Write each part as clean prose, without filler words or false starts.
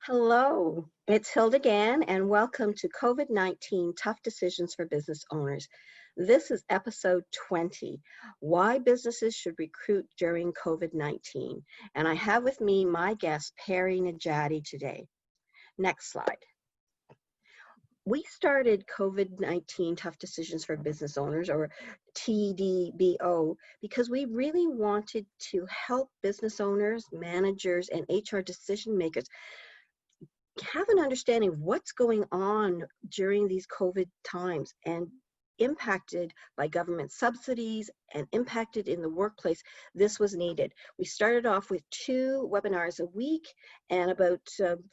Hello, it's Hilda Gan, and welcome to COVID-19 Tough Decisions for Business Owners. This is episode 20, Why Businesses Should Recruit During COVID-19. And I have with me my guest, Pari Nejatie, today. Next slide. We started COVID-19 Tough Decisions for Business Owners, or TDBO, because we really wanted to help business owners, managers, and HR decision makers have an understanding of what's going on during these COVID times and impacted by government subsidies and impacted in the workplace. This was needed. We started off with 2 webinars a week, and about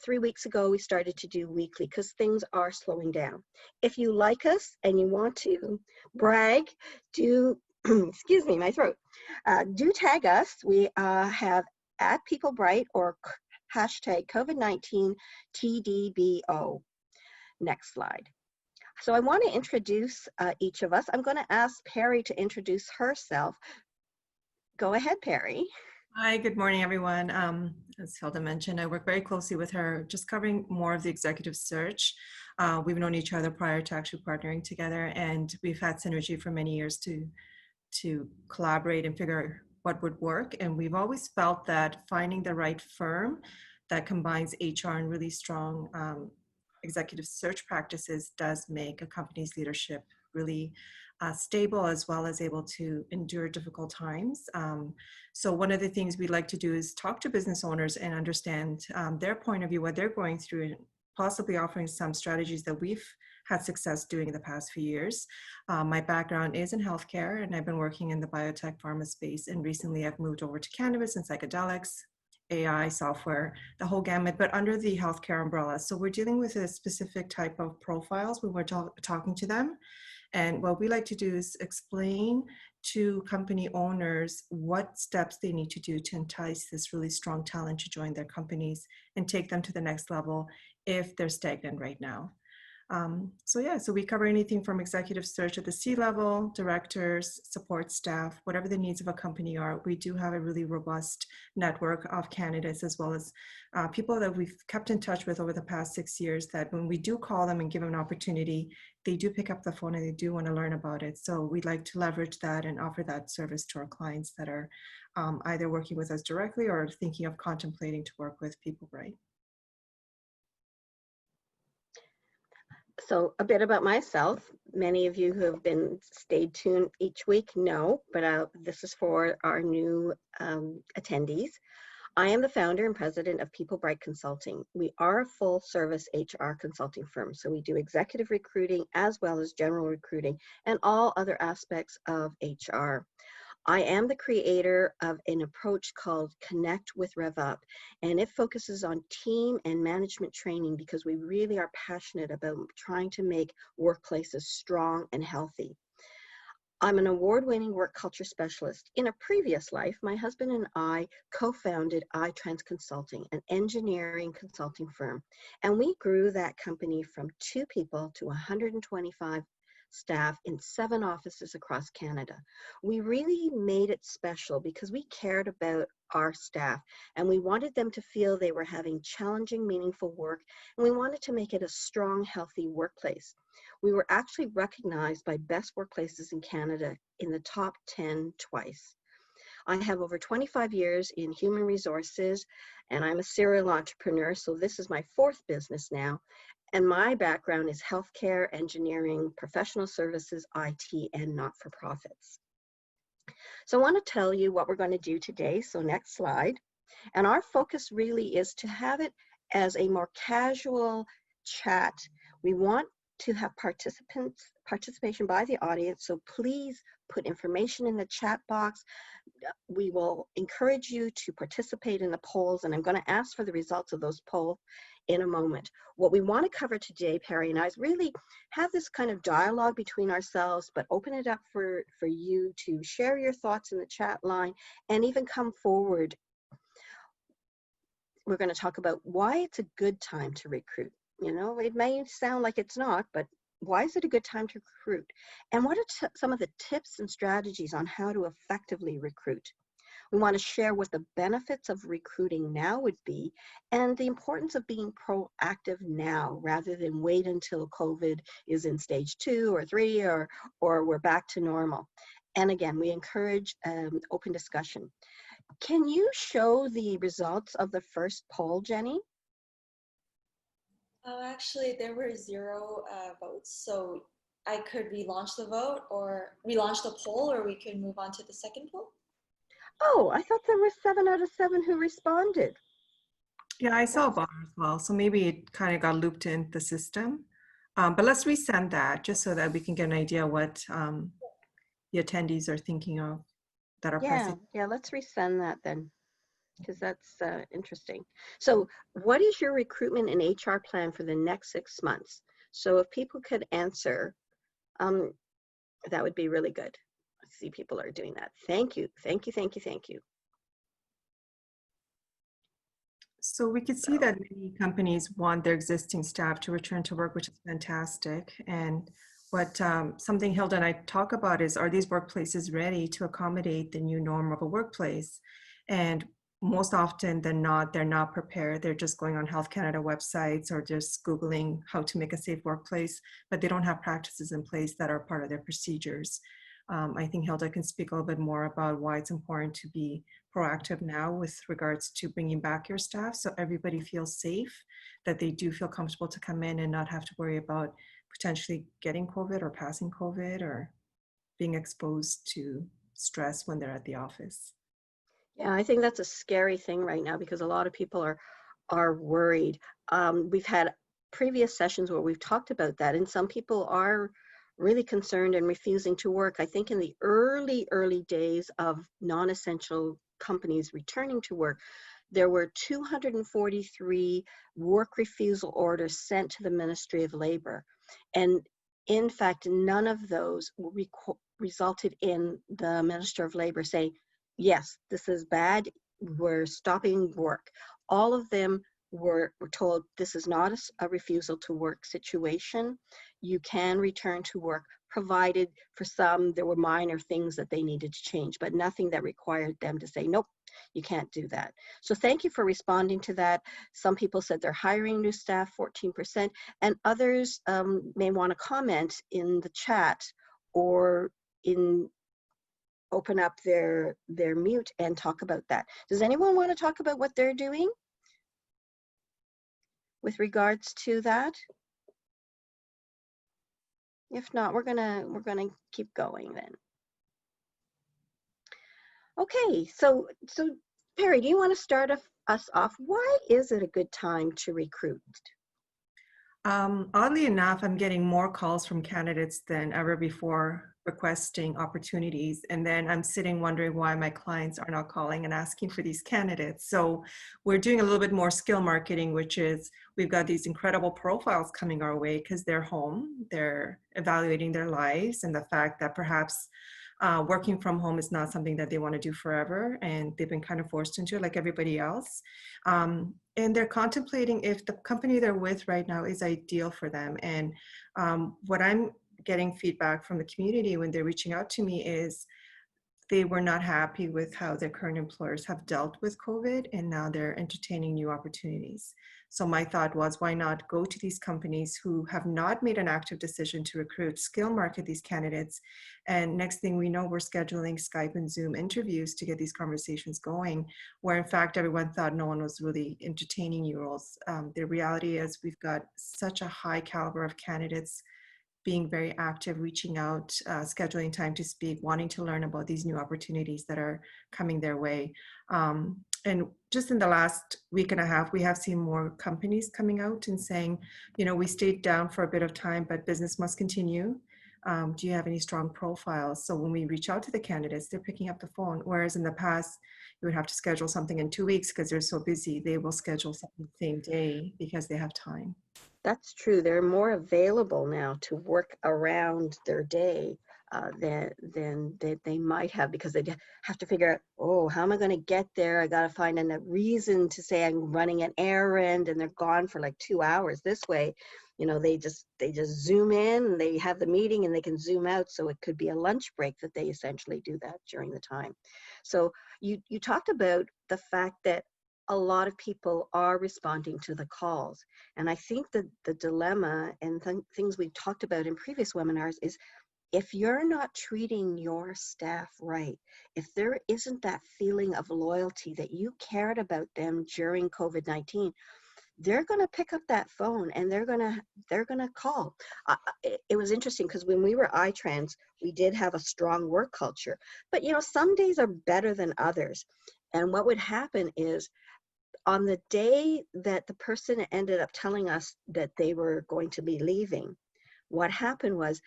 3 weeks ago we started to do weekly because things are slowing down. If you like us and you want to brag, do excuse me, my throat, do tag us. We have at PeopleBright or hashtag COVID-19 TDBO. Next slide. So I want to introduce each of us. I'm going to ask Pari to introduce herself. Go ahead, Pari. Hi, good morning, everyone. As Hilda mentioned, I work very closely with her, just covering more of the executive search. We've known each other prior to actually partnering together, and we've had synergy for many years to collaborate and figure what would work. And we've always felt that finding the right firm that combines HR and really strong executive search practices does make a company's leadership really stable, as well as able to endure difficult times. So one of the things we like to do is talk to business owners and understand their point of view, what they're going through, and possibly offering some strategies that we've had success doing in the past few years. My background is in healthcare, and I've been working in the biotech pharma space, and recently I've moved over to cannabis and psychedelics, AI, software, the whole gamut, but under the healthcare umbrella. So we're dealing with a specific type of profiles when we're talking to them. And what we like to do is explain to company owners what steps they need to do to entice this really strong talent to join their companies and take them to the next level if they're stagnant right now. So we cover anything from executive search at the C-level, directors, support staff, whatever the needs of a company are. We do have a really robust network of candidates, as well as people that we've kept in touch with over the past 6 years, that when we do call them and give them an opportunity, they do pick up the phone and they do want to learn about it. So we'd like to leverage that and offer that service to our clients that are either working with us directly or thinking of contemplating to work with PeopleBright. So a bit about myself. Many of you who have been stayed tuned each week know, but this is for our new attendees. I am the founder and president of PeopleBright Consulting. We are a full service HR consulting firm. So we do executive recruiting as well as general recruiting and all other aspects of HR. I am the creator of an approach called Connect with Rev Up, and it focuses on team and management training because we really are passionate about trying to make workplaces strong and healthy. I'm an award-winning work culture specialist. In a previous life, my husband and I co-founded iTrans Consulting, an engineering consulting firm, and we grew that company from 2 people to 125 staff in 7 offices across Canada. We really made it special because we cared about our staff and we wanted them to feel they were having challenging, meaningful work, and we wanted to make it a strong, healthy workplace. We were actually recognized by Best Workplaces in Canada in the top 10 twice. I have over 25 years in human resources, and I'm a serial entrepreneur, so this is my 4th business now. And my background is healthcare, engineering, professional services, IT, and not-for-profits. So I want to tell you what we're going to do today. So next slide. And our focus really is to have it as a more casual chat. We want to have participation by the audience. So please put information in the chat box. We will encourage you to participate in the polls, and I'm going to ask for the results of those polls in a moment. What we want to cover today, Pari and I, is really have this kind of dialogue between ourselves, but open it up for you to share your thoughts in the chat line and even come forward. We're going to talk about why it's a good time to recruit. You know, it may sound like it's not, but why is it a good time to recruit? And what are some of the tips and strategies on how to effectively recruit? We want to share what the benefits of recruiting now would be and the importance of being proactive now rather than wait until COVID is in stage 2 or 3 or we're back to normal. And again, we encourage open discussion. Can you show the results of the first poll, Jenny? Actually, there were 0 votes, so I could relaunch the vote or relaunch the poll, or we could move on to the second poll. Oh, I thought there were 7 out of 7 who responded. Yeah, I saw a bar as well. So maybe it kind of got looped in the system. But let's resend that just so that we can get an idea what the attendees are thinking of that are present. Yeah, let's resend that then, because that's interesting. So what is your recruitment and HR plan for the next 6 months? So if people could answer, that would be really good. I see people are doing that. Thank you, thank you, thank you, thank you. So we could see that many companies want their existing staff to return to work, which is fantastic. And what something Hilda and I talk about is, are these workplaces ready to accommodate the new norm of a workplace? And most often than not, they're not prepared. They're just going on Health Canada websites or just Googling how to make a safe workplace, but they don't have practices in place that are part of their procedures. I think Hilda can speak a little bit more about why it's important to be proactive now with regards to bringing back your staff so everybody feels safe, that they do feel comfortable to come in and not have to worry about potentially getting COVID or passing COVID or being exposed to stress when they're at the office. Yeah, I think that's a scary thing right now because a lot of people are worried. We've had previous sessions where we've talked about that, and some people are really concerned and refusing to work. I think in the early days of non-essential companies returning to work, there were 243 work refusal orders sent to the Ministry of Labor. And in fact, none of those resulted in the Minister of Labor saying, yes, this is bad, we're stopping work. All of them were told this is not a refusal to work situation. You can return to work, provided for some there were minor things that they needed to change, but nothing that required them to say, nope, you can't do that. So thank you for responding to that. Some people said they're hiring new staff, 14%, and others may want to comment in the chat or open up their mute and talk about that. Does anyone want to talk about what they're doing with regards to that? If not, we're gonna keep going then. Okay, so Pari, do you want to start us off? Why is it a good time to recruit? Oddly enough, I'm getting more calls from candidates than ever before requesting opportunities. And then I'm sitting wondering why my clients are not calling and asking for these candidates. So we're doing a little bit more skill marketing, which is we've got these incredible profiles coming our way because they're home, they're evaluating their lives and the fact that perhaps working from home is not something that they want to do forever, and they've been kind of forced into it like everybody else. And they're contemplating if the company they're with right now is ideal for them. And what I'm getting feedback from the community when they're reaching out to me is they were not happy with how their current employers have dealt with COVID, and now they're entertaining new opportunities. So my thought was, why not go to these companies who have not made an active decision to recruit, skill market these candidates, and next thing we know, we're scheduling Skype and Zoom interviews to get these conversations going, where in fact everyone thought no one was really entertaining new roles. The reality is we've got such a high caliber of candidates being very active, reaching out, scheduling time to speak, wanting to learn about these new opportunities that are coming their way. And just in the last week and a half, we have seen more companies coming out and saying, you know, we stayed down for a bit of time, but business must continue. Do you have any strong profiles? So when we reach out to the candidates, they're picking up the phone. Whereas in the past, you would have to schedule something in 2 weeks because they're so busy. They will schedule something the same day because they have time. That's true. They're more available now to work around their day. than they might have, because they have to figure out, oh, how am I going to get there? I got to find a reason to say I'm running an errand, and they're gone for like 2 hours. This way, they just zoom in, and they have the meeting, and they can zoom out. So it could be a lunch break that they essentially do that during the time. So you talked about the fact that a lot of people are responding to the calls. And I think that the dilemma and things we've talked about in previous webinars is, if you're not treating your staff right, if there isn't that feeling of loyalty that you cared about them during COVID-19, they're going to pick up that phone and they're going to call. It was interesting because when we were iTrans, we did have a strong work culture, but some days are better than others. And what would happen is, on the day that the person ended up telling us that they were going to be leaving, what happened was,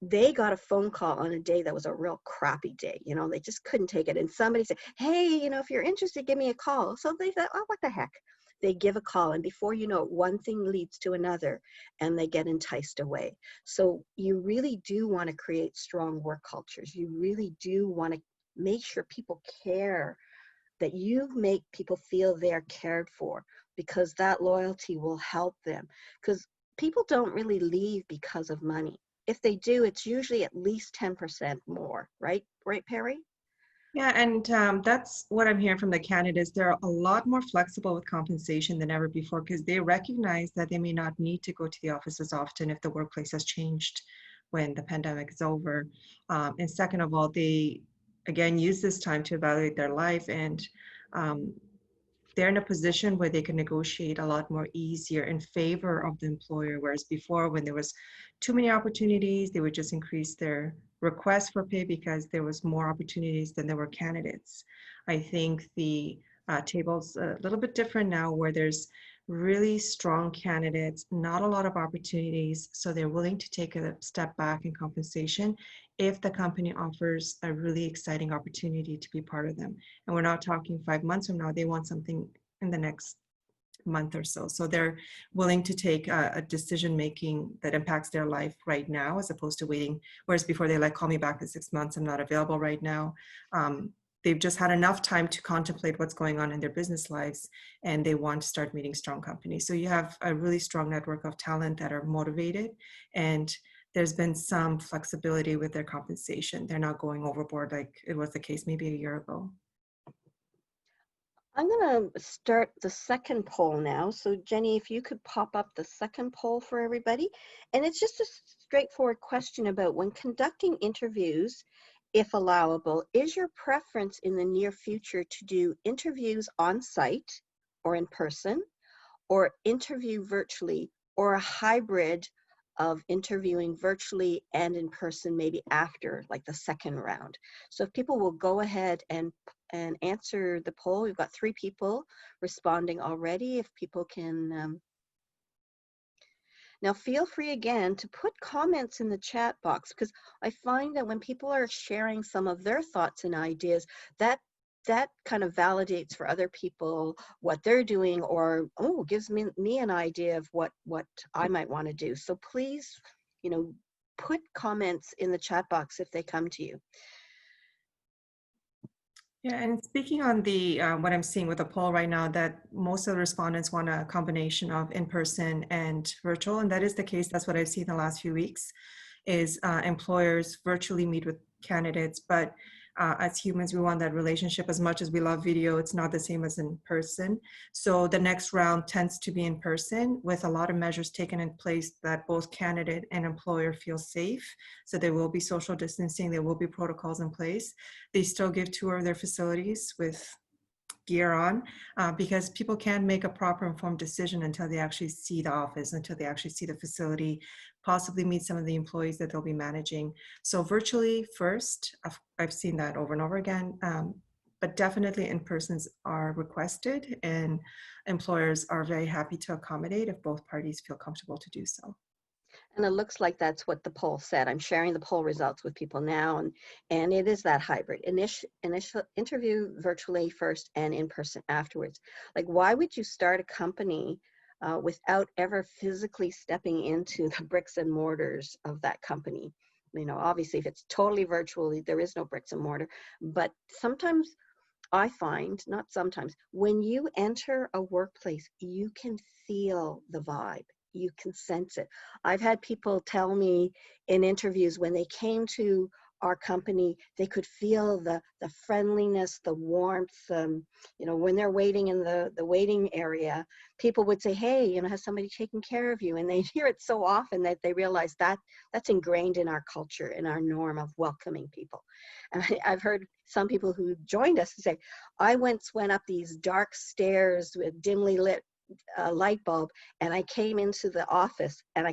they got a phone call on a day that was a real crappy day. They just couldn't take it. And somebody said, hey, if you're interested, give me a call. So they thought, oh, what the heck? They give a call, and before you know it, one thing leads to another, and they get enticed away. So you really do want to create strong work cultures. You really do want to make sure people care, that you make people feel they're cared for, because that loyalty will help them. Because people don't really leave because of money. If they do, it's usually at least 10% more, right? Right, Pari? Yeah, and that's what I'm hearing from the candidates. They're a lot more flexible with compensation than ever before, because they recognize that they may not need to go to the office as often if the workplace has changed when the pandemic is over. And second of all, they, again, use this time to evaluate their life, and they're in a position where they can negotiate a lot more easier in favor of the employer. Whereas before, when there was too many opportunities, they would just increase their request for pay because there was more opportunities than there were candidates. I think the table's a little bit different now, where there's really strong candidates, not a lot of opportunities, so they're willing to take a step back in compensation if the company offers a really exciting opportunity to be part of them. And we're not talking 5 months from now, they want something in the next month or so. So they're willing to take a decision making that impacts their life right now, as opposed to waiting. Whereas before, they call me back in 6 months, I'm not available right now. They've just had enough time to contemplate what's going on in their business lives, and they want to start meeting strong companies. So you have a really strong network of talent that are motivated, and there's been some flexibility with their compensation. They're not going overboard like it was the case maybe a year ago. I'm going to start the second poll now. So Jenny, if you could pop up the second poll for everybody. And it's just a straightforward question about, when conducting interviews, if allowable, is your preference in the near future to do interviews on site or in person, or interview virtually, or a hybrid of interviewing virtually and in person, maybe after like the second round? So if people will go ahead and answer the poll. We've got 3 people responding already. If people can, now feel free again to put comments in the chat box, because I find that when people are sharing some of their thoughts and ideas, that kind of validates for other people what they're doing, or gives me an idea of what I might want to do. So please, put comments in the chat box if they come to you. Yeah, and speaking on the what I'm seeing with the poll right now, that most of the respondents want a combination of in-person and virtual, and that is the case. That's what I've seen the last few weeks, is employers virtually meet with candidates, but as humans, we want that relationship. As much as we love video, it's not the same as in person. So the next round tends to be in person, with a lot of measures taken in place that both candidate and employer feel safe. So there will be social distancing, there will be protocols in place. They still give tour of their facilities with gear on, because people can't make a proper informed decision until they actually see the office, until they actually see the facility, possibly meet some of the employees that they'll be managing. So virtually first, I've seen that over and over again, but definitely in-persons are requested, and employers are very happy to accommodate if both parties feel comfortable to do so. And it looks like that's what the poll said. I'm sharing the poll results with people now, and it is that hybrid. Initial interview virtually first and in person afterwards. Like, why would you start a company without ever physically stepping into the bricks and mortars of that company? obviously if it's totally virtual, there is no bricks and mortar, but sometimes I find, not sometimes, when you enter a workplace, you can feel the vibe. You can sense it. I've had people tell me in interviews when they came to our company, they could feel the friendliness, the warmth. When they're waiting in the waiting area, people would say, "Hey, has somebody taken care of you?" And they hear it so often that they realize that that's ingrained in our culture, in our norm of welcoming people. And I've heard some people who joined us say, "I once went up these dark stairs with dimly lit light bulb, and I came into the office, and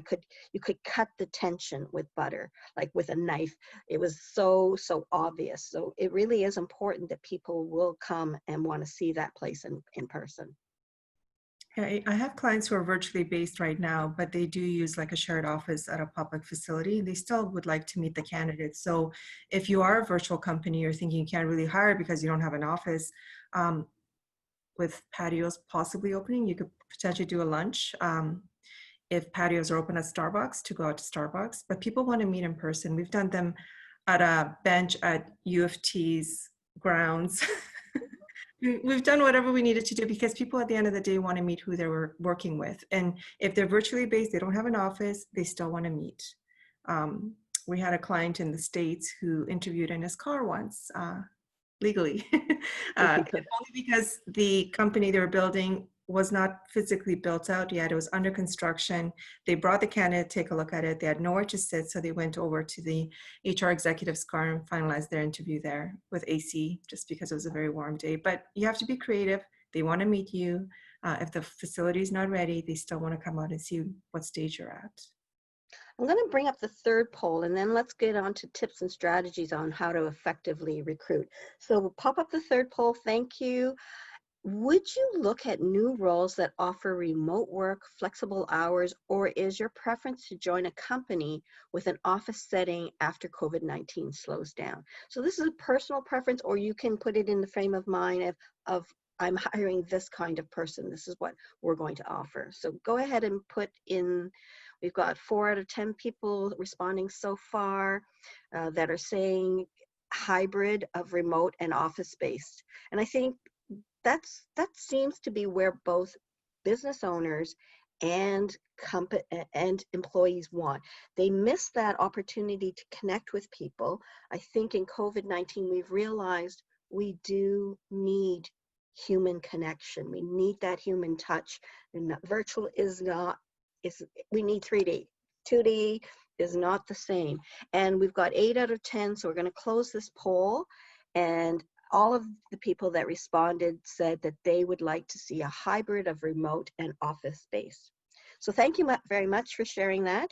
you could cut the tension with butter, like with a knife. It was so obvious." So it really is important that people will come and want to see that place in person. Yeah, I have clients who are virtually based right now, but they do use like a shared office at a public facility. They still would like to meet the candidates. So if you are a virtual company, you're thinking you can't really hire because you don't have an office, with patios possibly opening, you could potentially do a lunch. If patios are open at Starbucks, to go out to Starbucks, but people want to meet in person. We've done them at a bench at U of T's grounds. We've done whatever we needed to do because people at the end of the day want to meet who they were working with. And if they're virtually based, they don't have an office, they still want to meet. We had a client in the States who interviewed in his car once, legally, only because the company they were building was not physically built out yet. It was under construction. They brought the candidate to take a look at it. They had nowhere to sit, so they went over to the HR executive's car and finalized their interview there with AC, just because it was a very warm day. But you have to be creative. They want to meet you. If the facility is not ready, they still want to come out and see what stage you're at. I'm going to bring up the third poll, and then let's get on to tips and strategies on how to effectively recruit. So we'll pop up the third poll. Thank you. Would you look at new roles that offer remote work, flexible hours, or is your preference to join a company with an office setting after COVID-19 slows down? So this is a personal preference, or you can put it in the frame of mind of I'm hiring this kind of person. This is what we're going to offer. So go ahead and put in. We've got 4 out of 10 people responding so far that are saying hybrid of remote and office-based. And I think that seems to be where both business owners and employees want. They miss that opportunity to connect with people. I think in COVID-19, we've realized we do need human connection. We need that human touch. And virtual we need 3D. 2D is not the same. And we've got 8 out of 10, so we're going to close this poll. And all of the people that responded said that they would like to see a hybrid of remote and office space. So thank you very much for sharing that.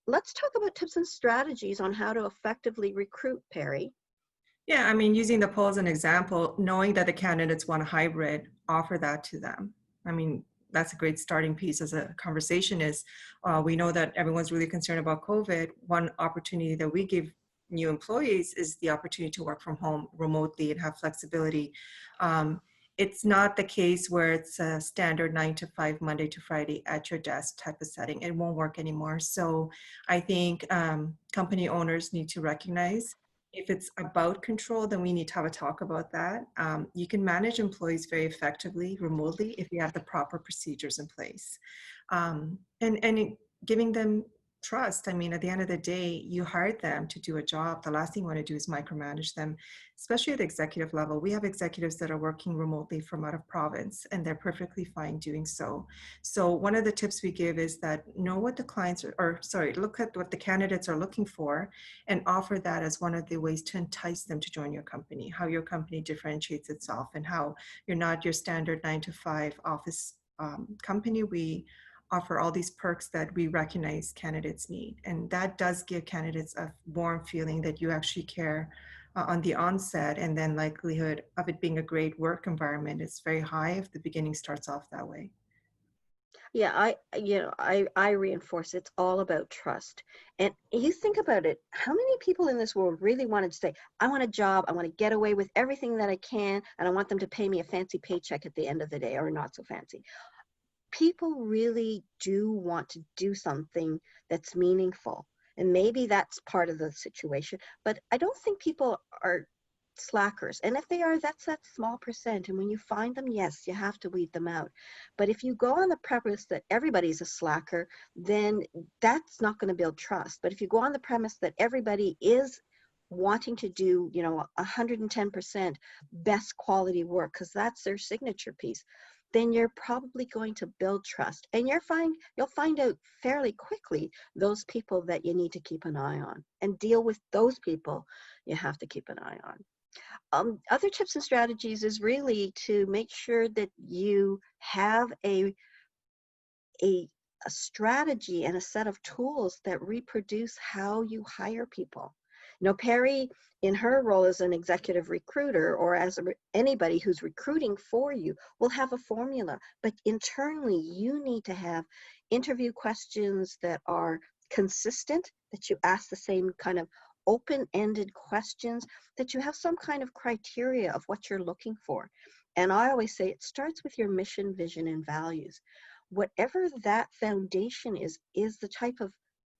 Let's talk about tips and strategies on how to effectively recruit, Pari. Yeah, I mean, using the poll as an example, knowing that the candidates want a hybrid, offer that to them. I mean, that's a great starting piece as a conversation is, we know that everyone's really concerned about COVID. One opportunity that we give new employees is the opportunity to work from home remotely and have flexibility. It's not the case where it's a standard 9 to 5, Monday to Friday at your desk type of setting. It won't work anymore. So I think company owners need to recognize if it's about control, then we need to have a talk about that. You can manage employees very effectively remotely if you have the proper procedures in place. And giving them trust. I mean, at the end of the day, you hired them to do a job. The last thing you want to do is micromanage them, especially at the executive level. We have executives that are working remotely from out of province, and they're perfectly fine doing so. So one of the tips we give is that know what the clients look at what the candidates are looking for and offer that as one of the ways to entice them to join your company, how your company differentiates itself and how you're not your standard 9 to 5 office company. We offer all these perks that we recognize candidates need. And that does give candidates a warm feeling that you actually care on the onset, and then likelihood of it being a great work environment is very high if the beginning starts off that way. Yeah, I reinforce it's all about trust. And you think about it, how many people in this world really wanted to say, I want a job, I want to get away with everything that I can, and I want them to pay me a fancy paycheck at the end of the day, or not so fancy. People really do want to do something that's meaningful. And maybe that's part of the situation, but I don't think people are slackers. And if they are, that's that small percent. And when you find them, yes, you have to weed them out. But if you go on the premise that everybody's a slacker, then that's not going to build trust. But if you go on the premise that everybody is wanting to do, 110% best quality work, because that's their signature piece, then you're probably going to build trust. And you'll find out fairly quickly those people that you need to keep an eye on, and deal with those people you have to keep an eye on. Other tips and strategies is really to make sure that you have a strategy and a set of tools that reproduce how you hire people. Pari, in her role as an executive recruiter, or as anybody who's recruiting for you, will have a formula. But internally, you need to have interview questions that are consistent, that you ask the same kind of open-ended questions, that you have some kind of criteria of what you're looking for. And I always say it starts with your mission, vision, and values. Whatever that foundation is the type of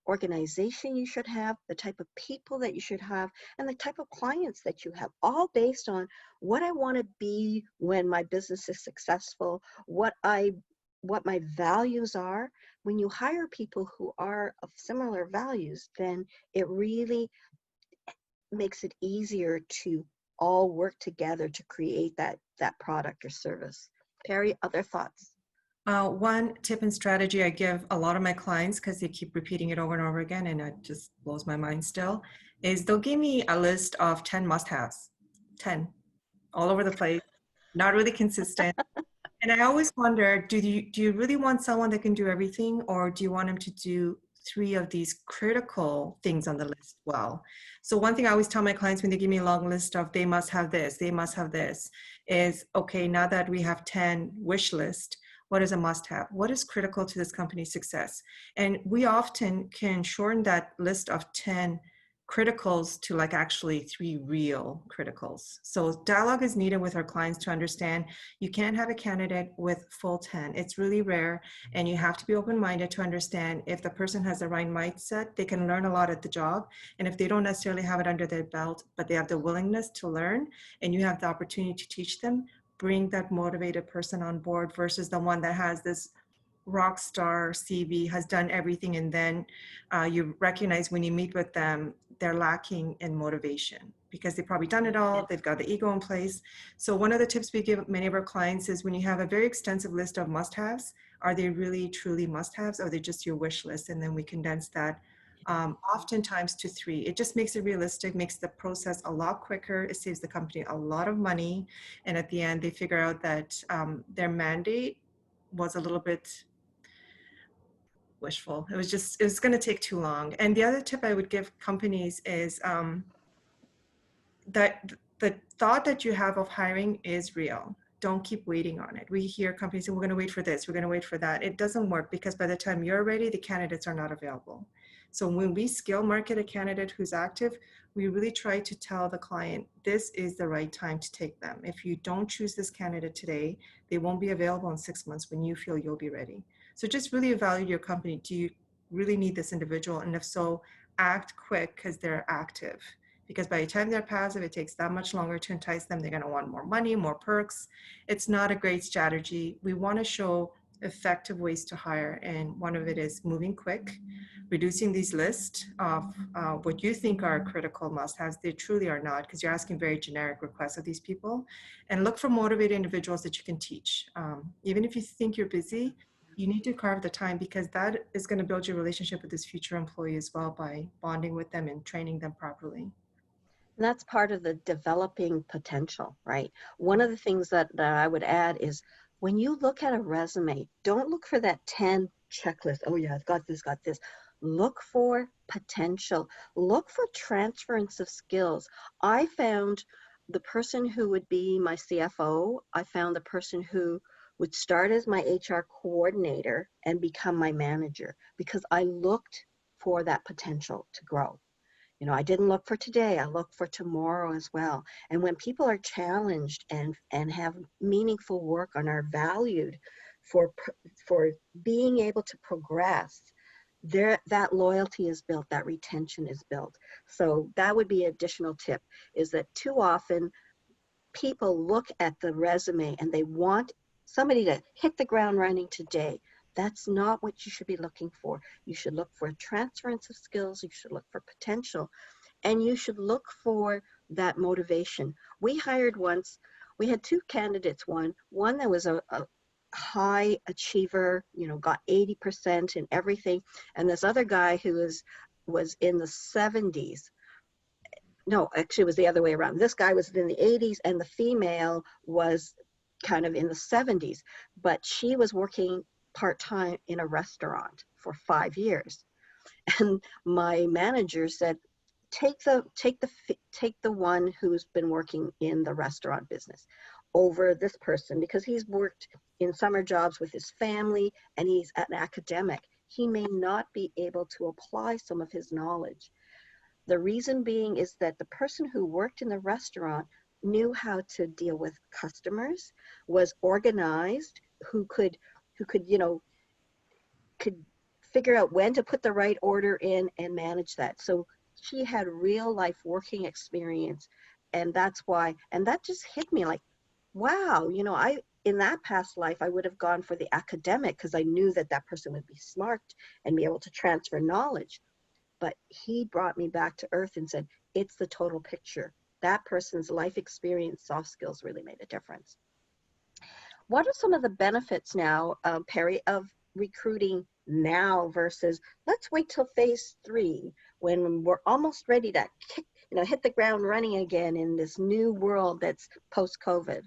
organization you should have, the type of people that you should have, and the type of clients that you have, all based on what I want to be when my business is successful, what my values are. When you hire people who are of similar values, then it really makes it easier to all work together to create that product or service. Pari, other thoughts? One tip and strategy I give a lot of my clients, because they keep repeating it over and over again, and it just blows my mind still, is they'll give me a list of 10 must-haves, 10, all over the place, not really consistent. And I always wonder, do you really want someone that can do everything, or do you want them to do 3 of these critical things on the list well? So one thing I always tell my clients when they give me a long list of they must have this, they must have this, is, okay, now that we have 10 wish list, what is a must-have? What is critical to this company's success? And we often can shorten that list of 10 criticals to like actually 3 real criticals. So dialogue is needed with our clients to understand you can't have a candidate with full 10. It's really rare, and you have to be open-minded to understand if the person has the right mindset, they can learn a lot at the job. And if they don't necessarily have it under their belt, but they have the willingness to learn, and you have the opportunity to teach them, bring that motivated person on board versus the one that has this rock star CV, has done everything, and then you recognize when you meet with them, they're lacking in motivation because they've probably done it all, they've got the ego in place. So one of the tips we give many of our clients is when you have a very extensive list of must-haves, are they really truly must-haves, or are they just your wish list? And then we condense that oftentimes to 3. It just makes it realistic, makes the process a lot quicker. It saves the company a lot of money. And at the end, they figure out that their mandate was a little bit wishful. It was going to take too long. And the other tip I would give companies is that the thought that you have of hiring is real. Don't keep waiting on it. We hear companies say, we're going to wait for this, we're going to wait for that. It doesn't work, because by the time you're ready, the candidates are not available. So when we skill market a candidate who's active, we really try to tell the client, this is the right time to take them. If you don't choose this candidate today, they won't be available in 6 months when you feel you'll be ready. So just really evaluate your company. Do you really need this individual? And if so, act quick because they're active. Because by the time they're passive, it takes that much longer to entice them. They're going to want more money, more perks. It's not a great strategy. We want to show effective ways to hire, and one of it is moving quick, reducing these lists of what you think are critical must-haves. They truly are not, because you're asking very generic requests of these people. And look for motivated individuals that you can teach. Even if you think you're busy, you need to carve the time, because that is going to build your relationship with this future employee as well by bonding with them and training them properly. And that's part of the developing potential, right? One of the things that I would add is, when you look at a resume, don't look for that 10 checklist. Oh yeah, I've got this. Look for potential. Look for transference of skills. I found the person who would be my CFO. I found the person who would start as my HR coordinator and become my manager, because I looked for that potential to grow. I didn't look for today, I look for tomorrow as well. And when people are challenged and have meaningful work and are valued for being able to progress, that loyalty is built, that retention is built. So that would be an additional tip, is that too often people look at the resume and they want somebody to hit the ground running today. That's not what you should be looking for. You should look for transference of skills. You should look for potential, and you should look for that motivation. We had two candidates, one that was a high achiever, got 80% in everything, and this other guy who was in the 70s. No, actually it was the other way around. This guy was in the 80s and the female was kind of in the 70s, but she was working part-time in a restaurant for 5 years. And my manager said, take the one who's been working in the restaurant business over this person, because he's worked in summer jobs with his family and he's an academic. He may not be able to apply some of his knowledge. The reason being is that the person who worked in the restaurant knew how to deal with customers, was organized, who could figure out when to put the right order in and manage that. So she had real life working experience, and that's why, and that just hit me like, wow, in that past life, I would have gone for the academic because I knew that person would be smart and be able to transfer knowledge. But he brought me back to earth and said, it's the total picture. That person's life experience, soft skills really made a difference. What are some of the benefits now, Pari, of recruiting now versus let's wait till phase 3 when we're almost ready to hit the ground running again in this new world that's post-COVID?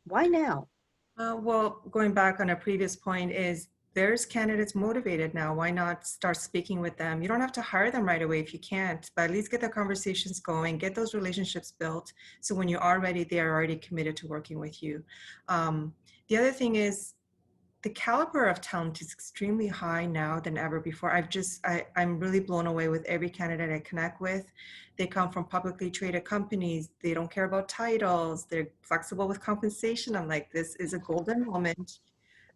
Why now? Well, going back on a previous point is there's candidates motivated now. Why not start speaking with them? You don't have to hire them right away if you can't, but at least get the conversations going, get those relationships built. So when you are ready, they are already committed to working with you. The other thing is the caliber of talent is extremely high now than ever before. I'm really blown away with every candidate I connect with. They come from publicly traded companies. They don't care about titles. They're flexible with compensation. I'm like, this is a golden moment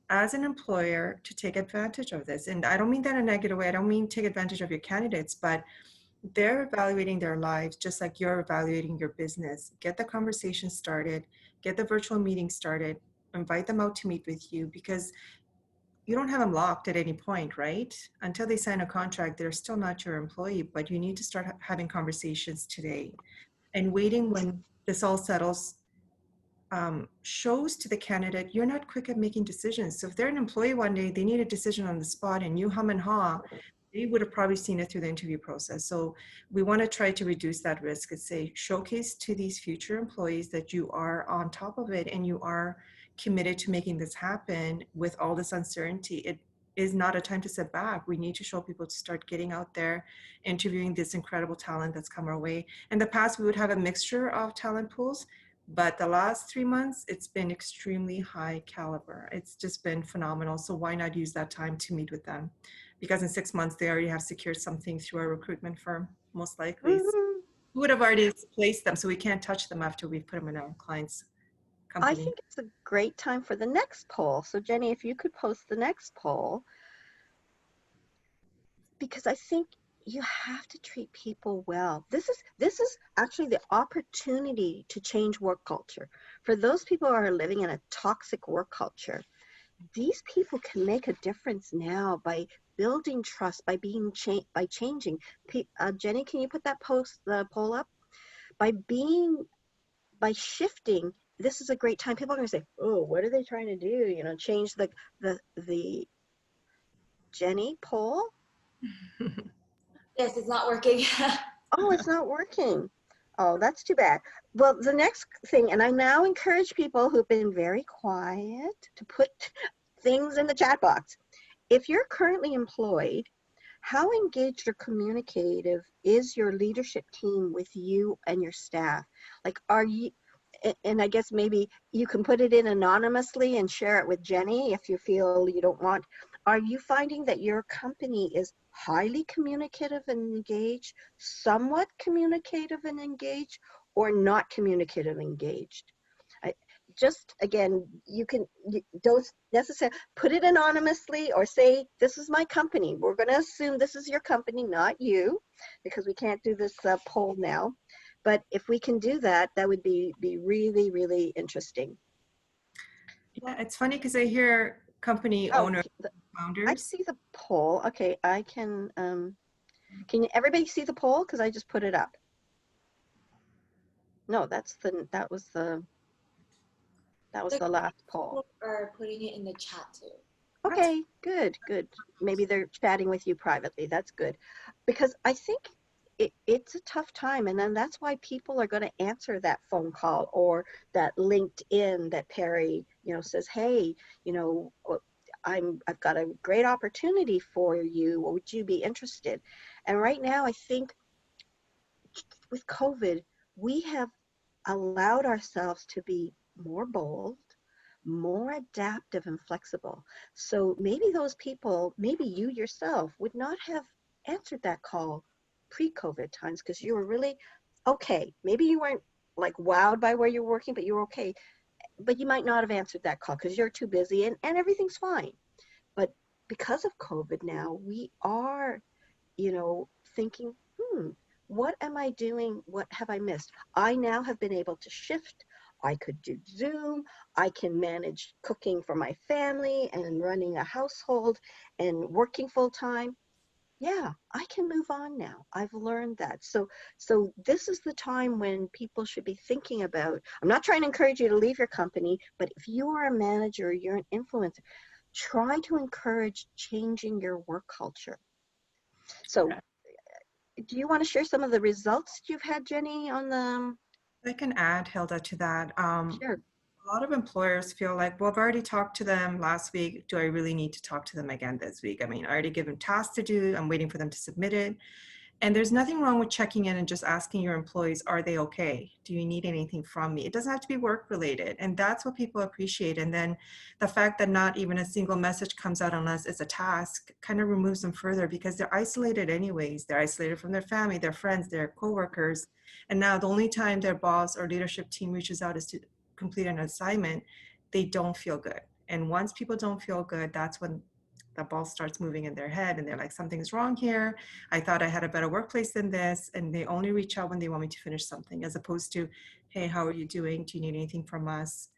as an employer to take advantage of this. And I don't mean that in a negative way. I don't mean take advantage of your candidates, but they're evaluating their lives just like you're evaluating your business. Get the conversation started, get the virtual meeting started, invite them out to meet with you, because you don't have them locked at any point, right? Until they sign a contract, they're still not your employee, but you need to start having conversations today. And waiting when this all settles shows to the candidate you're not quick at making decisions. So if they're an employee one day, they need a decision on the spot and you hum and haw, they would have probably seen it through the interview process. So we want to try to reduce that risk and say, showcase to these future employees that you are on top of it and you are committed to making this happen with all this uncertainty. It is not a time to sit back. We need to show people to start getting out there, interviewing this incredible talent that's come our way. In the past, we would have a mixture of talent pools, but the last 3 months, it's been extremely high caliber. It's just been phenomenal. So why not use that time to meet with them? Because in 6 months, they already have secured something through our recruitment firm, most likely. Mm-hmm. We would have already placed them, so we can't touch them after we've put them in our client's company. I think it's a great time for the next poll. So Jenny, if you could post the next poll, because I think you have to treat people well. This is actually the opportunity to change work culture. For those people who are living in a toxic work culture, these people can make a difference now by building trust, by by changing. Jenny, can you put that poll up? By shifting, this is a great time. People are going to say, "Oh, what are they trying to do? Change the Jenny poll." Yes, it's not working. Oh, it's not working. Oh, that's too bad. Well, the next thing, and I now encourage people who've been very quiet to put things in the chat box. If you're currently employed, how engaged or communicative is your leadership team with you and your staff? Like, are you, and I guess maybe you can put it in anonymously and share it with Jenny if you feel you don't want. Are you finding that your company is highly communicative and engaged, somewhat communicative and engaged, or not communicative and engaged? just, again, you don't necessarily put it anonymously or say, this is my company. We're going to assume this is your company, not you, because we can't do this poll now. But if we can do that, that would be really, really interesting. Yeah, it's funny because I hear company owners, I founders. see the poll. Okay, I can everybody see the poll? Because I just put it up. No, that was the last poll. People are putting it in the chat too. Okay, good. Maybe they're chatting with you privately. That's good. Because I think it's a tough time. And then that's why people are going to answer that phone call or that LinkedIn that Pari, says, hey, I've got a great opportunity for you. Would you be interested? And right now, I think with COVID, we have allowed ourselves to be more bold, more adaptive and flexible. So maybe those people, maybe you yourself would not have answered that call pre-COVID times because you were really okay. Maybe you weren't like wowed by where you're working, but you were okay. But you might not have answered that call because you're too busy and everything's fine. But because of COVID now, we are, thinking, what am I doing? What have I missed? I now have been able to shift. I could do Zoom. I can manage cooking for my family and running a household and working full time. Yeah, I can move on now. I've learned that. So this is the time when people should be thinking about, I'm not trying to encourage you to leave your company, but if you are a manager, you're an influencer, try to encourage changing your work culture. So do you want to share some of the results you've had, Jenny, on the? I can add, Hilda, to that. Sure. A lot of employers feel like, well, I've already talked to them last week. Do I really need to talk to them again this week? I mean, I already given tasks to do. I'm waiting for them to submit it. And there's nothing wrong with checking in and just asking your employees, are they okay? Do you need anything from me? It doesn't have to be work related. And that's what people appreciate. And then the fact that not even a single message comes out unless it's a task kind of removes them further because they're isolated anyways. They're isolated from their family, their friends, their coworkers. And now the only time their boss or leadership team reaches out is to complete an assignment. They don't feel good. And once people don't feel good, that's when the ball starts moving in their head and they're like, something's wrong here. I thought I had a better workplace than this. And they only reach out when they want me to finish something, as opposed to, hey, how are you doing? Do you need anything from us?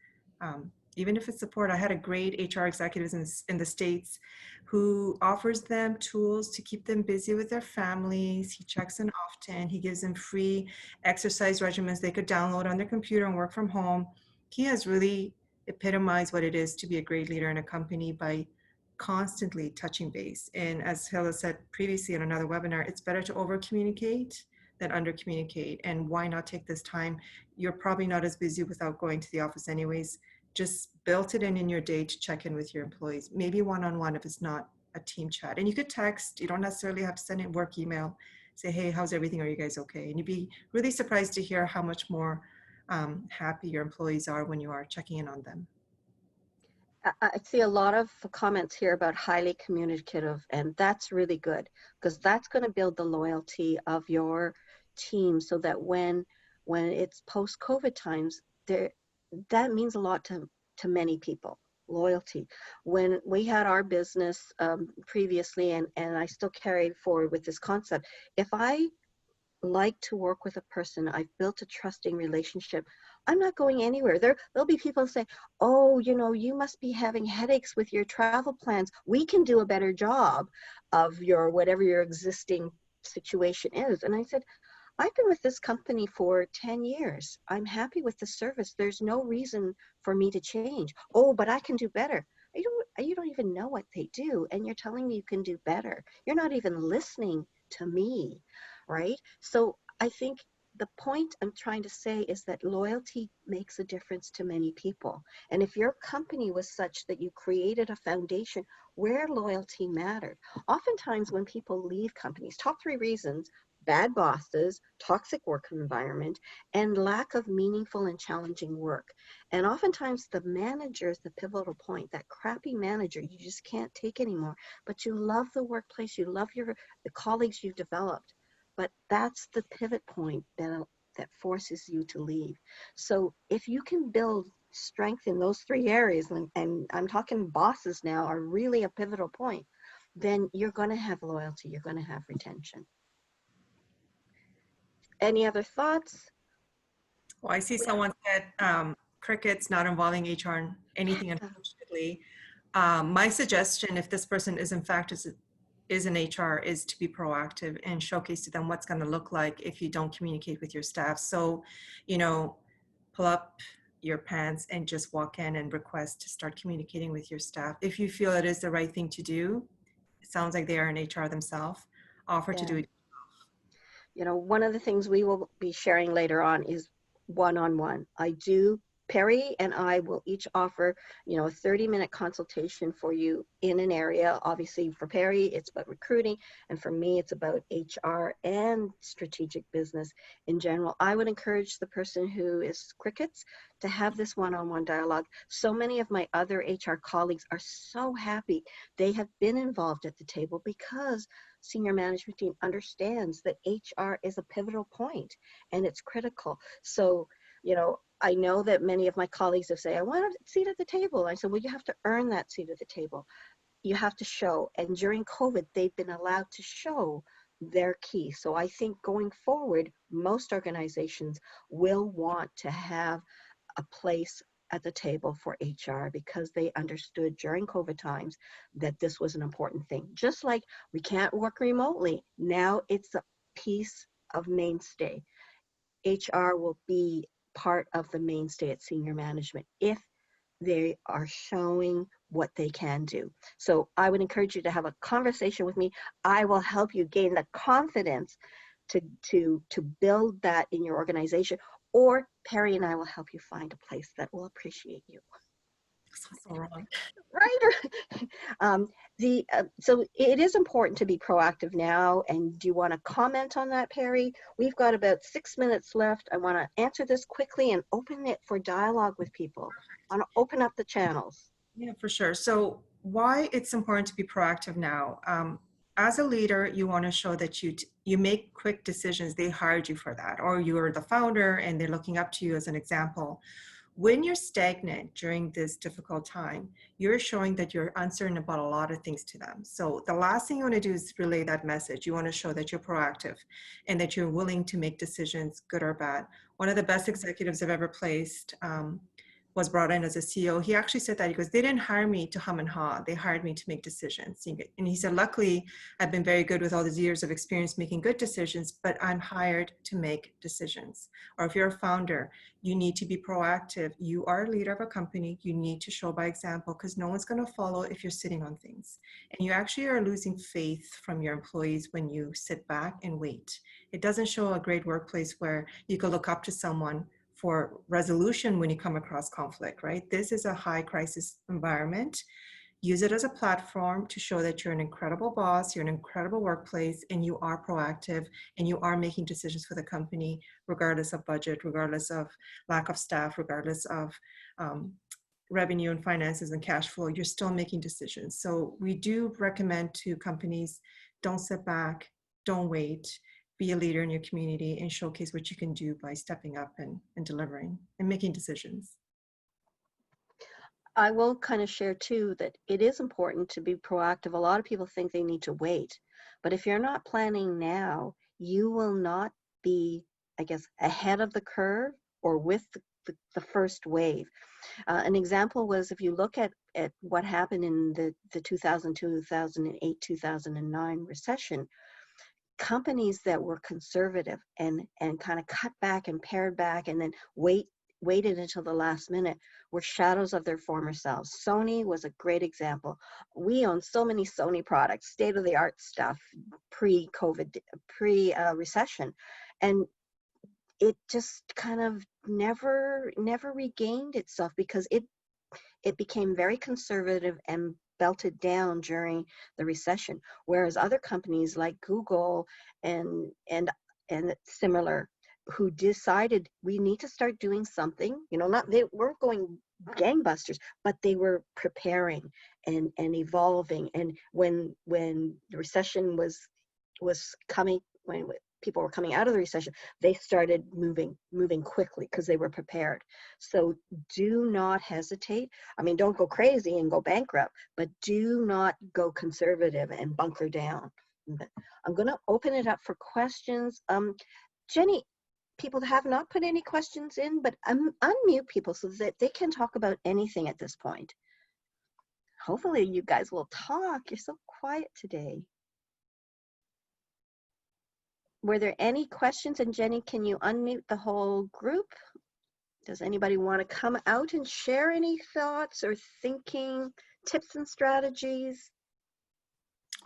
Even if it's support, I had a great HR executive in the States who offers them tools to keep them busy with their families. He checks in often. He gives them free exercise regimens they could download on their computer and work from home. He has really epitomized what it is to be a great leader in a company by constantly touching base. And as Hilda said previously in another webinar, it's better to over communicate than under communicate. And why not take this time? You're probably not as busy without going to the office anyways. Just build it in your day to check in with your employees, maybe one-on-one if it's not a team chat. And you could text, you don't necessarily have to send in work email, say, hey, how's everything? Are you guys okay? And you'd be really surprised to hear how much more happy your employees are when you are checking in on them. I see a lot of comments here about highly communicative, and that's really good because that's going to build the loyalty of your team so that when it's post-COVID times, that means a lot to many people, loyalty. When we had our business previously, and I still carried forward with this concept, if I like to work with a person, I've built a trusting relationship, I'm not going anywhere. There'll be people say, oh, you must be having headaches with your travel plans. We can do a better job of your whatever your existing situation is. And I said, I've been with this company for 10 years. I'm happy with the service. There's no reason for me to change. Oh, but I can do better. You don't even know what they do, and you're telling me you can do better. You're not even listening to me, right? So I think the point I'm trying to say is that loyalty makes a difference to many people. And if your company was such that you created a foundation where loyalty mattered, oftentimes when people leave companies, top 3 reasons: bad bosses, toxic work environment, and lack of meaningful and challenging work. And oftentimes the manager is the pivotal point. That crappy manager you just can't take anymore, but you love the workplace, you love the colleagues you've developed, but that's the pivot point that forces you to leave. So if you can build strength in those 3 areas, and I'm talking bosses now are really a pivotal point, then you're going to have loyalty, you're going to have retention. Any other thoughts? Well, I see someone said crickets not involving HR in anything, unfortunately. My suggestion, if this person is in fact is in HR, is to be proactive and showcase to them what's going to look like if you don't communicate with your staff. So, you know, pull up your pants and just walk in and request to start communicating with your staff. If you feel it is the right thing to do, it sounds like they are in HR themselves, offer to do it. You know, one of the things we will be sharing later on is one-on-one. Pari and I will each offer, you know, a 30-minute consultation for you in an area. Obviously for Pari, it's about recruiting, and for me, it's about HR and strategic business in general. I would encourage the person who is crickets to have this one-on-one dialogue. So many of my other HR colleagues are so happy they have been involved at the table because senior management team understands that HR is a pivotal point and it's critical. So, you know, I know that many of my colleagues have said, I want a seat at the table. I said, well, you have to earn that seat at the table. You have to show. And during COVID, they've been allowed to show their key. So I think going forward, most organizations will want to have a place at the table for HR because they understood during COVID times that this was an important thing. Just like we can't work remotely, now it's a piece of mainstay. HR will be part of the mainstay at senior management if they are showing what they can do. So I would encourage you to have a conversation with me. I will help you gain the confidence to build that in your organization, or Pari and I will help you find a place that will appreciate you. So wrong. Right? So it is important to be proactive now. And do you want to comment on that, Pari? We've got about 6 minutes left. I want to answer this quickly and open it for dialogue with people. I want to open up the channels. Yeah, for sure. So why it's important to be proactive now? As a leader, you want to show that you make quick decisions. They hired you for that, or you're the founder and they're looking up to you as an example. When you're stagnant during this difficult time, you're showing that you're uncertain about a lot of things to them. So the last thing you want to do is relay that message. You want to show that you're proactive and that you're willing to make decisions, good or bad. One of the best executives I've ever placed was brought in as a CEO. He actually said that, he goes, they didn't hire me to hum and haw. They hired me to make decisions. And he said, luckily, I've been very good with all these years of experience making good decisions, but I'm hired to make decisions. Or if you're a founder, you need to be proactive. You are a leader of a company. You need to show by example because no one's going to follow if you're sitting on things. And you actually are losing faith from your employees when you sit back and wait. It doesn't show a great workplace where you can look up to someone for resolution when you come across conflict, right? This is a high crisis environment. Use it as a platform to show that you're an incredible boss, you're an incredible workplace, and you are proactive, and you are making decisions for the company, regardless of budget, regardless of lack of staff, regardless of revenue and finances and cash flow, you're still making decisions. So we do recommend to companies, don't sit back, don't wait, be a leader in your community and showcase what you can do by stepping up and delivering and making decisions. I will kind of share too that it is important to be proactive. A lot of people think they need to wait, but if you're not planning now, you will not be, I guess, ahead of the curve or with the first wave. An example was if you look at what happened in the 2002, 2008, 2009 recession, companies that were conservative and kind of cut back and pared back and then waited until the last minute were shadows of their former selves. Sony was a great example. We own so many Sony products, state-of-the-art stuff, pre-COVID, pre-recession, and it just kind of never regained itself because it became very conservative and belted down during the recession, whereas other companies like Google and similar, who decided we need to start doing something, you know, they weren't going gangbusters, but they were preparing and evolving. And when the recession was coming, when people were coming out of the recession, they started moving quickly because they were prepared. So do not hesitate. I mean, don't go crazy and go bankrupt, but do not go conservative and bunker down. I'm going to open it up for questions. Jenny, people have not put any questions in, but unmute people so that they can talk about anything at this point. Hopefully you guys will talk. You're so quiet today. Were there any questions? And Jenny, can you unmute the whole group? Does anybody want to come out and share any thoughts or thinking, tips and strategies?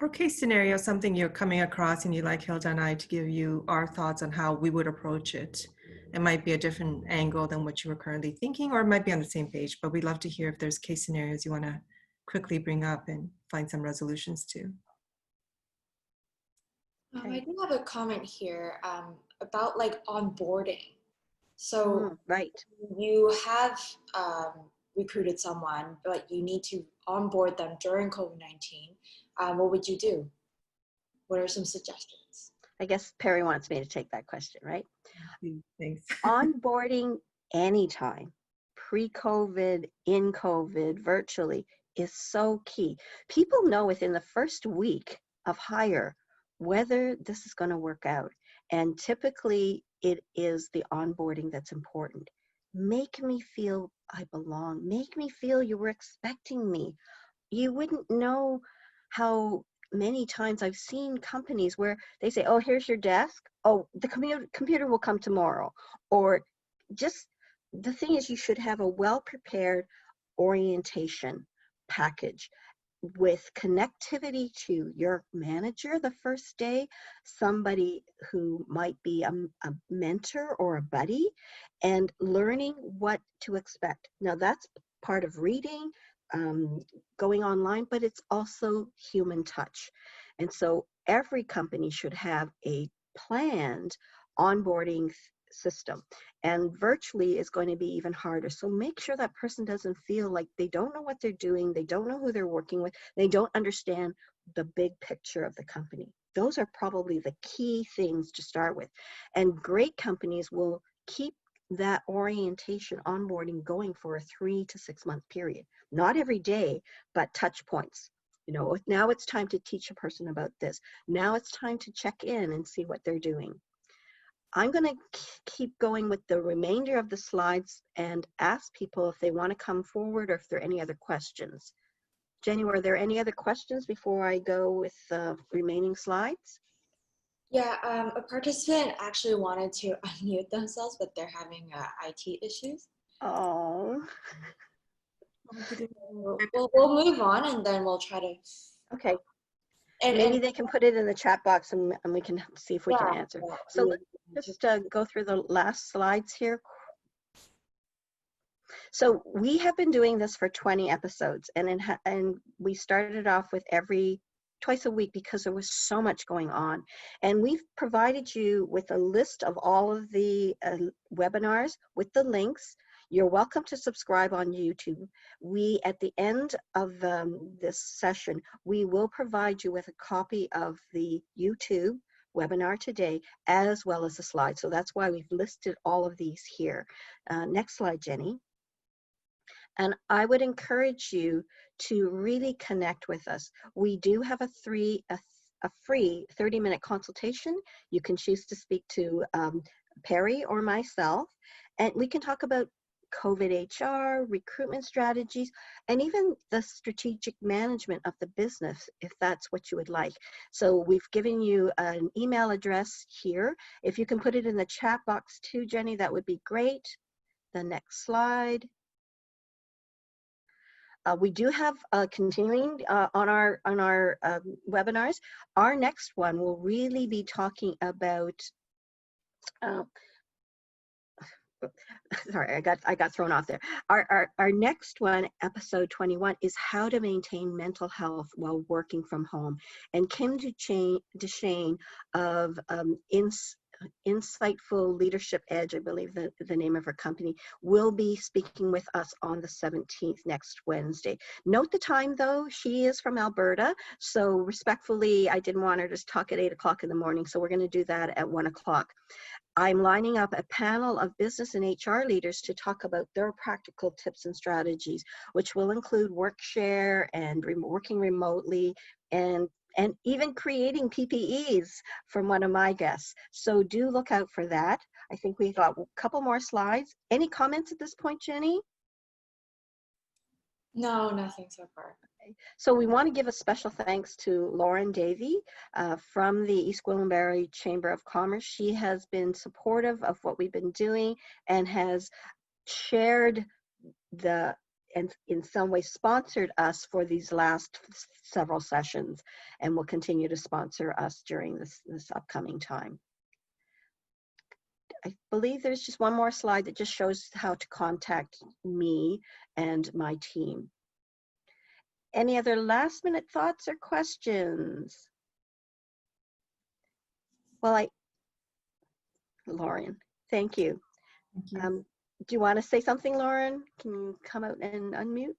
Or case scenario, something you're coming across and you'd like Hilda and I to give you our thoughts on how we would approach it. It might be a different angle than what you were currently thinking, or it might be on the same page, but we'd love to hear if there's case scenarios you want to quickly bring up and find some resolutions to. I do have a comment here about like onboarding. So Right. you have recruited someone, but you need to onboard them during COVID-19. What would you do? What are some suggestions? I guess Pari wants me to take that question, right? Thanks. Onboarding anytime, pre-COVID, in COVID, virtually, is so key. People know within the first week of hire whether this is going to work out. And typically it is the onboarding that's important. Make me feel I belong. Make me feel you were expecting me. You wouldn't know how many times I've seen companies where they say, oh, here's your desk. Oh, the computer will come tomorrow. Or just the thing is, you should have a well-prepared orientation package with connectivity to your manager the first day, somebody who might be a mentor or a buddy, and learning what to expect. Now that's part of reading, going online, but it's also human touch. And so every company should have a planned onboarding system, and virtually is going to be even harder. So make sure that person doesn't feel like they don't know what they're doing, they don't know who they're working with, they don't understand the big picture of the company. Those are probably the key things to start with. And great companies will keep that orientation onboarding going for a 3 to 6 month period. Not every day, but touch points. You know, now it's time to teach a person about this. Now it's time to check in and see what they're doing. I'm going to keep going with the remainder of the slides and ask people if they want to come forward or if there are any other questions. Jenny, were there any other questions before I go with the remaining slides? Yeah, a participant actually wanted to unmute themselves, but they're having IT issues. Oh. We'll move on and then we'll try to. Okay. And maybe they can put it in the chat box and we can see if we can answer. So let's just go through the last slides here. So we have been doing this for 20 episodes, and we started off with twice a week because there was so much going on. And we've provided you with a list of all of the webinars with the links. You're welcome to subscribe on YouTube. At the end of this session, we will provide you with a copy of the YouTube webinar today, as well as the slides. So that's why we've listed all of these here. Next slide, Jenny. And I would encourage you to really connect with us. We do have a free 30-minute consultation. You can choose to speak to Pari or myself, and we can talk about COVID HR, recruitment strategies, and even the strategic management of the business, if that's what you would like. So we've given you an email address here. If you can put it in the chat box too, Jenny, that would be great. The next slide. We do have continuing on our webinars. Our next one will really be talking about sorry, I got thrown off there. Our next one, episode 21, is how to maintain mental health while working from home. And Kim Duchesne of Insightful Leadership Edge, I believe the name of her company, will be speaking with us on the 17th, next Wednesday. Note the time though, she is from Alberta, so respectfully, I didn't want her to talk at 8 o'clock in the morning, so we're going to do that at 1 o'clock. I'm lining up a panel of business and HR leaders to talk about their practical tips and strategies, which will include work share and working remotely and even creating PPEs from one of my guests. So do look out for that. I think we've got a couple more slides. Any comments at this point, Jenny? No, nothing so far. So we want to give a special thanks to Lauren Davey from the East Gwillimbury Chamber of Commerce. She has been supportive of what we've been doing and has shared and in some way sponsored us for these last several sessions, and will continue to sponsor us during this upcoming time. I believe there's just one more slide that just shows how to contact me and my team. Any other last minute thoughts or questions? Well, Lauren, thank you. Thank you. Do you want to say something, Lauren? Can you come out and unmute?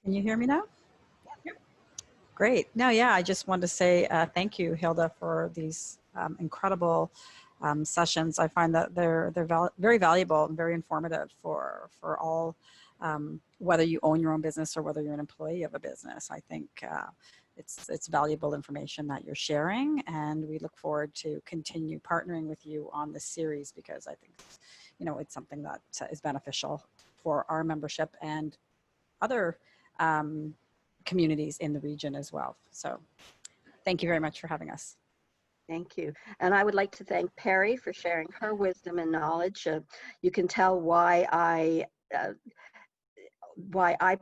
Can you hear me now? Yep. Great. No, yeah, I just wanted to say thank you, Hilda, for these incredible sessions. I find that they're very valuable and very informative for all, whether you own your own business or whether you're an employee of a business. I think it's valuable information that you're sharing, and we look forward to continue partnering with you on this series, because I think, it's something that is beneficial for our membership and other communities in the region as well. So thank you very much for having us. Thank you. And I would like to thank Pari for sharing her wisdom and knowledge. You can tell why I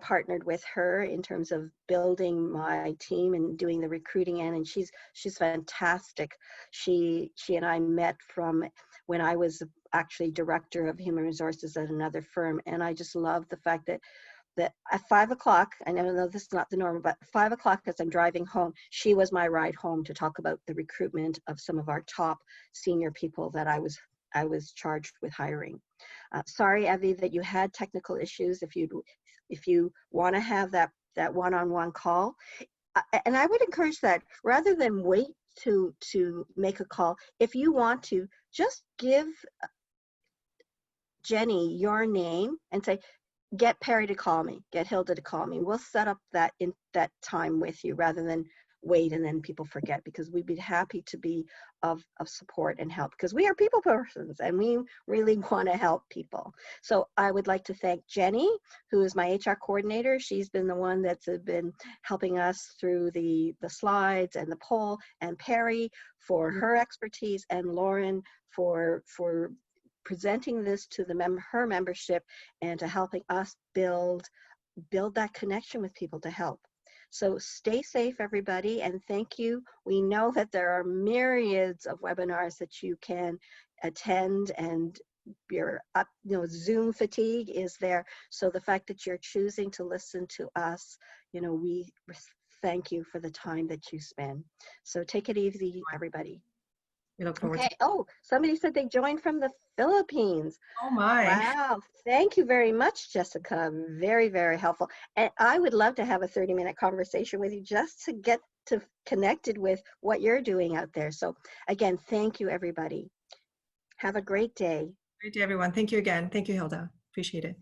partnered with her in terms of building my team and doing the recruiting and she's fantastic. She and I met from when I was actually director of human resources at another firm, and I just love the fact that at 5 o'clock, I know this is not the norm, but 5 o'clock as I'm driving home, she was my ride home to talk about the recruitment of some of our top senior people that I was charged with hiring. Sorry, Evie, that you had technical issues. If you want to have that one-on-one call, and I would encourage that rather than wait to make a call, if you want to, just give Jenny your name and say, get Pari to call me, get Hilda to call me. We'll set up that time with you rather than wait and then people forget, because we'd be happy to be of support and help, because we are people persons and we really want to help people. So I would like to thank Jenny, who is my HR coordinator. She's been the one that's been helping us through the slides and the poll, and Pari for her expertise, and Lauren for presenting this to her membership and to helping us build that connection with people to help. So stay safe, everybody, and thank you. We know that there are myriads of webinars that you can attend, and your Zoom fatigue is there. So the fact that you're choosing to listen to us, we thank you for the time that you spend. So take it easy, everybody. We look forward Okay. Oh, somebody said they joined from the Philippines. Oh my. Wow. Thank you very much, Jessica. Very, very helpful. And I would love to have a 30-minute conversation with you just to get connected with what you're doing out there. So again, thank you, everybody. Have a great day. Great day, everyone. Thank you again. Thank you, Hilda. Appreciate it.